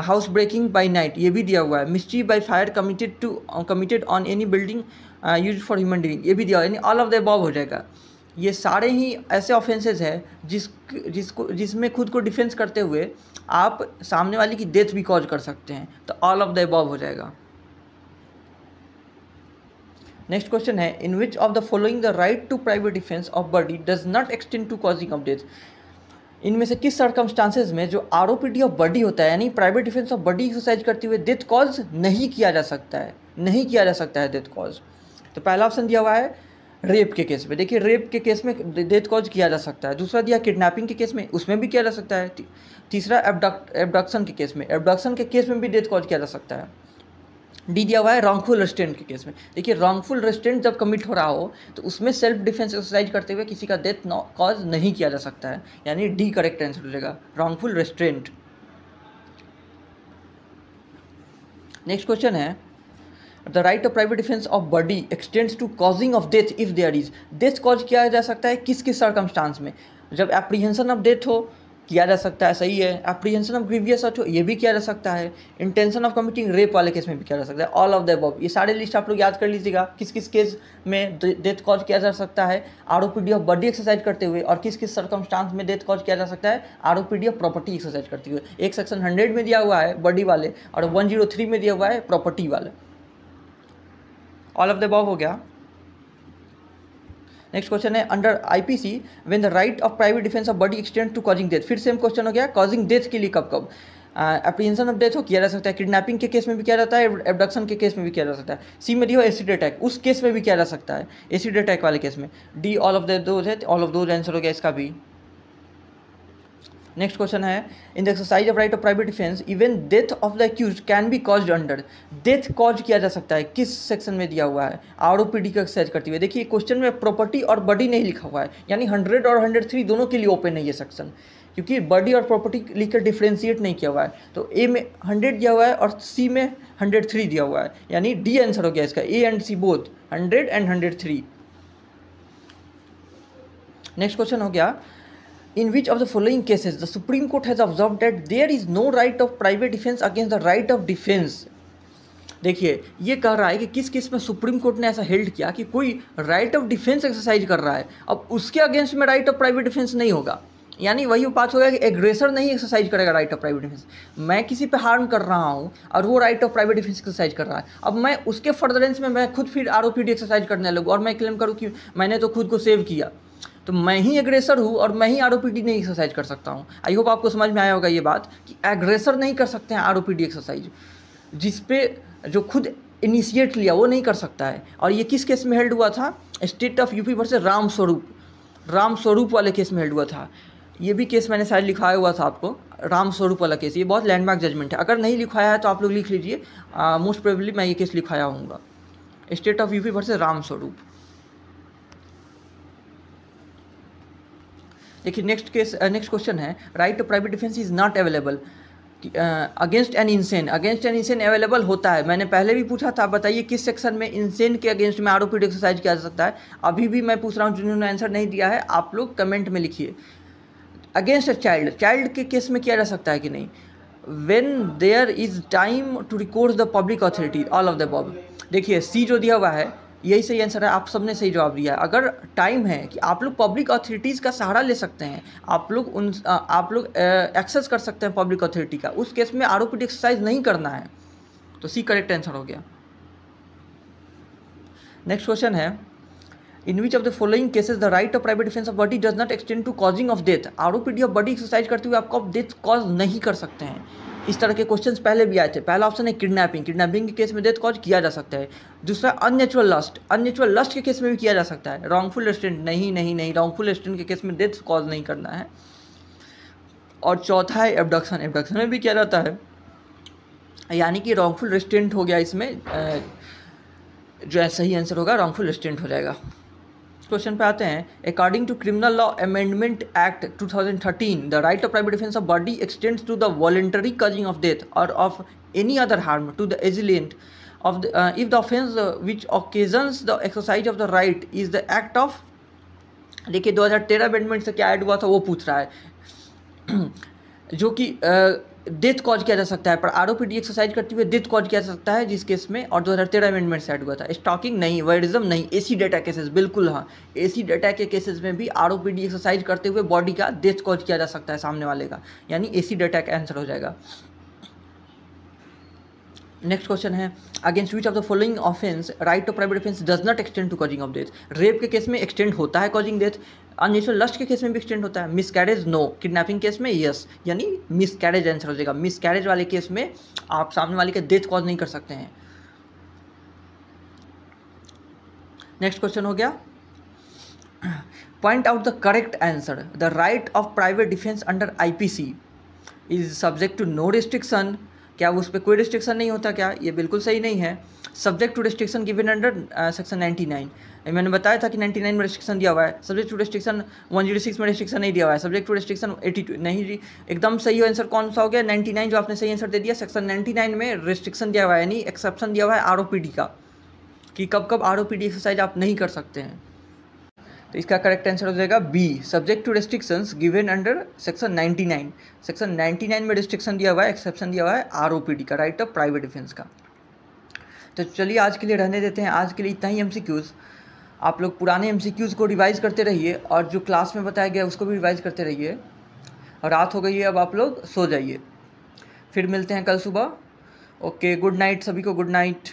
House breaking by night, ये भी दिया हुआ है। Mischief by fire committed on any building use for human living, ये भी दिया हुआ है, यानी ऑल ऑफ द अबव हो जाएगा। ये सारे ही ऐसे ऑफेंसेस हैं जिसमें खुद को डिफेंस करते हुए आप सामने वाले की डेथ भी कॉज कर सकते हैं, तो ऑल ऑफ द अबव हो जाएगा। नेक्स्ट क्वेश्चन है in which of the following the right to private defence of body does not extend to causing of death. इनमें से किस सर्कमस्टांसेस में जो आरओपीडी ऑफ बॉडी होता है, यानी private defence of body exercise करते हुए डेथ कॉज नहीं किया जा सकता है, नहीं किया जा सकता है डेथ कॉज। तो पहला ऑप्शन दिया हुआ है रेप के केस में, देखिए रेप के केस में डेथ कॉज किया जा सकता है। दूसरा दिया किडनैपिंग के केस में, उसमें भी किया जा सकता है। तीसरा एब्डक्शन के केस में, एब्डक्शन के केस में भी डेथ कॉज किया जा सकता है। डी दिया हुआ है रॉन्गफुल रेस्ट्रेंट के केस में। देखिए रॉन्गफुल रेस्ट्रेंट जब कमिट हो रहा हो तो उसमें सेल्फ डिफेंस एक्सरसाइज करते हुए किसी का डेथ कॉज नहीं किया जा सकता है, यानी डी करेक्ट आंसर हो जाएगा, रॉन्गफुल रेस्ट्रेंट। नेक्स्ट क्वेश्चन है the right of private defence of body extends to causing of death if there is. Death cause किया जा सकता है किस किस सर्कमस्टांस में? जब एप्रीहेंशन ऑफ डेथ हो किया जा सकता है, सही है। एप्रीहेंशन ऑफ ग्रीवियस हो ये भी किया जा सकता है। इंटेंशन ऑफ कमिटिंग रेप वाले केस में भी किया जा सकता है, ऑल ऑफ द अबव। ये सारे लिस्ट आप लोग याद कर लीजिएगा किस किस केस में डेथ कॉज किया जा सकता है आरओपीडी ऑफ बॉडी एक्सरसाइज करते हुए, और किस किस सर्कमस्टांस में डेथ कॉज किया जा सकता है आरओपीडी ऑफ प्रॉपर्टी एक्सरसाइज करते हुए। एक सेक्शन 100 में दिया हुआ है बॉडी वाले और 103 में दिया हुआ है प्रॉपर्टी वाले। ऑल ऑफ द अबव हो गया। नेक्स्ट क्वेश्चन है under IPC when the right of private defence of body extend to causing death. फिर सेम क्वेश्चन हो गया, कॉजिंग डेथ के लिए कब कब एप्रीहेंशन ऑफ डेथ हो किया जा सकता है, किडनैपिंग के केस में भी किया जाता है, एबडक्शन के केस में भी किया जा सकता है। सी में दी हो एसिड अटैक, उस केस में भी किया जा सकता है, एसिड अटैक वाले केस में। डी ऑल ऑफ दोज है, ऑल ऑफ दोज आंसर हो गया इसका भी। नेक्स्ट क्वेश्चन है इन the exercise of right of private defence even death of the accused can be caused under. Death cause किया जा सकता है किस सेक्शन में दिया हुआ है, आरओपीडी का एक्सरसाइज करते हुए। देखिए क्वेश्चन में प्रॉपर्टी और बॉडी नहीं लिखा हुआ है, यानी 100 और 103 दोनों के लिए ओपन है ये सेक्शन, क्योंकि बॉडी और प्रॉपर्टी लिखकर डिफ्रेंशिएट नहीं किया हुआ है। तो ए में 100 दिया हुआ है और सी में 103 दिया हुआ है, यानी डी आंसर हो गया इसका, A and C both 100 and 103। Next question हो गया in which of the following cases the Supreme Court has observed that there is no right of private defense against the right of defense। देखिए ये कह रहा है कि किस case में सुप्रीम कोर्ट ने ऐसा हेल्ड किया कि कोई राइट ऑफ डिफेंस एक्सरसाइज कर रहा है, अब उसके अगेंस्ट में राइट ऑफ प्राइवेट डिफेंस नहीं होगा। यानी वही बात होगा कि एग्रेसर नहीं एक्सरसाइज करेगा राइट ऑफ प्राइवेट डिफेंस। मैं किसी पे हार्म कर रहा हूँ और वो right of private defence exercise कर रहा है, अब मैं उसके फर्दरेंस में मैं खुद फिर आरओपीडी एक्सरसाइज करने लगूँ और मैं क्लेम करूँ कि मैंने तो खुद को सेव किया, तो मैं ही एग्रेसर हूँ और मैं ही आरओपीडी नहीं एक्सरसाइज कर सकता हूँ। आई होप आपको समझ में आया होगा ये बात कि एग्रेसर नहीं कर सकते हैं आरओपीडी एक्सरसाइज, जिस पे जो खुद इनिशिएट लिया वो नहीं कर सकता है। और ये किस केस में हेल्ड हुआ था, state of UP versus Ram स्वरूप वाले केस में हेल्ड हुआ था। ये भी केस मैंने शायद लिखाया हुआ था आपको, राम स्वरूप वाला केस, ये बहुत लैंडमार्क जजमेंट है। अगर नहीं लिखाया है तो आप लोग लिख लीजिए, मोस्ट प्रोबेबली मैं ये केस लिखाया हूँगा, state of UP versus Ram Swaroop. देखिए नेक्स्ट क्वेश्चन है right to private defence is not available against an insane. Against an insane available होता है, मैंने पहले भी पूछा था, बताइए किस सेक्शन में इंसेन के अगेंस्ट में आरओपीडी एक्सरसाइज किया जा सकता है। अभी भी मैं पूछ रहा हूँ, जिन्होंने आंसर नहीं दिया है आप लोग कमेंट में लिखिए। अगेंस्ट अ चाइल्ड के केस में किया जा सकता है कि नहीं, when there is time to record the public authority, all of the above. देखिए सी जो दिया हुआ है यही सही आंसर है, आप सबने सही जवाब दिया है। अगर टाइम है कि आप लोग पब्लिक अथॉरिटीज़ का सहारा ले सकते हैं, आप लोग एक्सेस कर सकते हैं पब्लिक अथॉरिटी का, उस केस में आरओपीडी एक्सरसाइज नहीं करना है, तो सी करेक्ट आंसर हो गया। नेक्स्ट क्वेश्चन है in which of the following cases the right of private defence of body does not extend to causing of death. ROPD of body exercise करते हुए आपको डेथ कॉज नहीं कर सकते हैं। इस तरह के क्वेश्चन्स पहले भी आए थे। पहला ऑप्शन है किडनैपिंग के केस में डेथ कॉज किया जा सकता है। दूसरा अननेचुरल लस्ट के केस में भी किया जा सकता है। रॉन्गफुल रेस्ट्रेंट नहीं, रॉन्गफुल रेस्ट्रेंट के केस में डेथ कॉज नहीं करना है। और चौथा है एबडक्शन में भी किया जाता है, यानी कि रॉन्गफुल रेस्ट्रेंट हो गया इसमें, जो सही आंसर होगा रॉन्गफुल रेस्ट्रेंट हो जाएगा। क्वेश्चन पे आते हैं according to criminal law amendment act 2013 the right of private defence of body extends to the voluntary causing of death और of any other harm to the assailant of if the offence which occasions the exercise of the right is the act of. देखिए 2013 amendment से क्या add हुआ था वो पूछ रहा है, जो कि डेथ कॉज किया जा सकता है, पर आरओपीडी एक्सरसाइज करते हुए डेथ कॉज किया जा सकता है जिस केस में, और 2013 अमेंडमेंट से ऐड हुआ था। स्टॉकिंग नहीं, वायरिज्म नहीं, एसी डेटा केसेस बिल्कुल हाँ, एसी डेटा के केसेस में भी आरओपीडी एक्सरसाइज करते हुए बॉडी का डेथ कॉज किया जा सकता है सामने वाले का, यानी एसी डेटा का आंसर हो जाएगा। नेक्स्ट क्वेश्चन है against which of the following offence right of private defence does not extend to causing of death. Rape के केस में एक्सटेंड होता है कॉजिंग डेथ, अननेचुरल लस्ट के केस में भी एक्सटेंड होता है, मिसकैरेज नो, किडनैपिंग केस में यस, यानी मिसकैरेज आंसर हो जाएगा। मिसकैरेज वाले केस में आप सामने वाले के डेथ कॉज नहीं कर सकते हैं। नेक्स्ट क्वेश्चन हो गया point out the correct answer. The right of private defence under IPC is subject to no restriction. क्या उस पर कोई रिस्ट्रिक्शन नहीं होता क्या? ये बिल्कुल सही नहीं है। Subject to restriction given under section 99, मैंने बताया था कि 99 में रिस्ट्रिक्शन दिया हुआ है। सब्जेक्ट टू रिस्ट्रिक्शन 106 में रिस्ट्रिक्शन नहीं दिया हुआ है। सब्जेक्ट टू रिस्ट्रिक्शन 82 नहीं, एकदम सही आंसर कौन सा हो गया? 99 जो आपने सही आंसर दे दिया। सेक्शन 99 में रिस्ट्रिक्शन दिया हुआ है, यानी एक्सेप्शन दिया हुआ है आरओपीडी का, कि कब कब आरओपीडी एक्सरसाइज आप नहीं कर सकते हैं। तो इसका करेक्ट आंसर हो जाएगा B, subject to restrictions given under section 99। Section 99 में रिस्ट्रिक्शन दिया हुआ है, एक्सेप्शन दिया हुआ है आरओपीडी का, राइट ऑफ प्राइवेट डिफेंस का। तो चलिए आज के लिए रहने देते हैं, आज के लिए इतना ही एमसीक्यूज़। आप लोग पुराने एमसीक्यूज़ को रिवाइज़ करते रहिए और जो क्लास में बताया गया उसको भी रिवाइज़ करते रहिए। और रात हो गई है, अब आप लोग सो जाइए, फिर मिलते हैं कल सुबह। ओके, गुड नाइट सभी को, गुड नाइट।